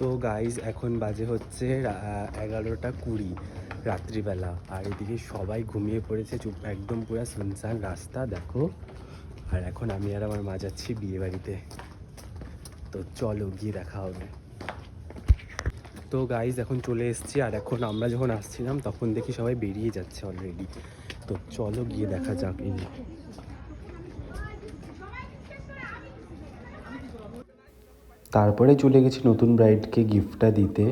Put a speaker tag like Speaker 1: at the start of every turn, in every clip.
Speaker 1: তো গাইজ এখন বাজে হচ্ছে 11:20 রাত্রিবেলা, আর এদিকে সবাই ঘুমিয়ে পড়েছে, চুপ একদম পুরো সুনসান রাস্তা দেখো। আর এখন আমি আর আমার মা যাচ্ছি বিয়ে বাড়িতে, তো চলো গিয়ে দেখা হবে। তো গাইজ এখন চলে এসেছি, আর এখন আমরা যখন আসছিলাম তখন দেখি সবাই বেরিয়ে যাচ্ছে অলরেডি, তো চলো গিয়ে দেখা যাক। তারপরে চলে গেছি নতুন ব্রাইডকে গিফটটা দিতে।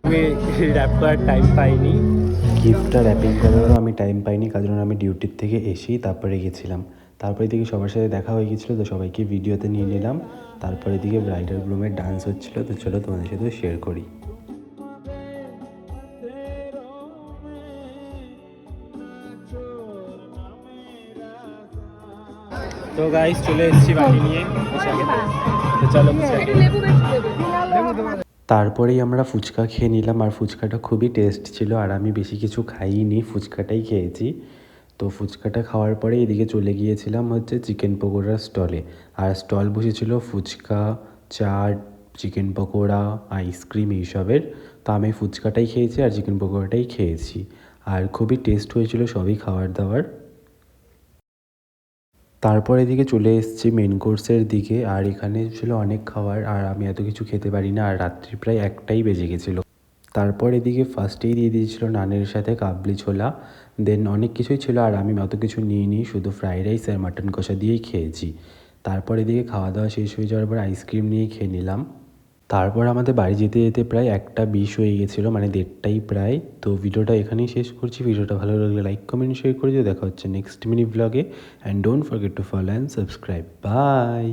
Speaker 1: আমি র্যাপ করার টাইম পাইনি, গিফটটা র্যাপিং করারও আমি টাইম পাইনি, কারণ আমি ডিউটির থেকে এসেই তারপরে গেছিলাম। তারপরে দিকে সবার সাথে দেখা হয়ে গেছিলো, তো সবাইকে ভিডিওতে নিয়ে নিলাম। তারপরে দিকে ব্রাইডাল গ্রুমের ডান্স হচ্ছিলো, তো চলো তোমাদের সাথে শেয়ার করি। তো গাইস চলে এসেছি বাড়ি নিয়ে, তো চলো তারপরেই আমরা ফুচকা খেয়ে নিলাম, আর ফুচকাটা খুবই টেস্ট ছিল, আর আমি বেশি কিছু খাইনি, ফুচকাটাই খেয়েছি। তো ফুচকাটা খাওয়ার পরে এদিকে চলে গিয়েছিলাম হচ্ছে চিকেন পকোড়ার স্টলে, আর স্টল বসেছিল ফুচকা, চাট, চিকেন পকোড়া, আইসক্রিম এইসবের। তো আমি ফুচকাটাই খেয়েছি আর চিকেন পকোড়াটাই খেয়েছি, আর খুবই টেস্ট হয়েছিল সবই খাবার দাবার। তারপর এদিকে চলে এসেছি মেন কোর্সের দিকে, আর এখানে ছিল অনেক খাবার, আর আমি এত কিছু খেতে পারি না, আর রাত্রি প্রায় 1টাই বেজে গেছিলো। তারপর এদিকে ফার্স্টেই দিয়ে দিয়েছিল নানের সাথে কাবলি ছোলা, দেন অনেক কিছুই ছিল, আর আমি অত কিছু নিইনি, শুধু ফ্রাইড রাইস আর মাটন কষা দিয়েই খেয়েছি। তারপর এদিকে খাওয়া দাওয়া শেষ হয়ে যাওয়ার পর আইসক্রিম নিয়েই খেয়ে নিলাম। তারপর আমাদের বাড়ি যেতে যেতে প্রায় 1টা 20 হয়ে গেছিলো, মানে 1:30টাই প্রায়। তো ভিডিওটা এখানেই শেষ করছি। ভিডিওটা ভালো লাগলে লাইক কমেন্ট শেয়ার করে দিও। দেখা হচ্ছে নেক্সট মিনি ব্লগে, and don't forget to follow and subscribe. By.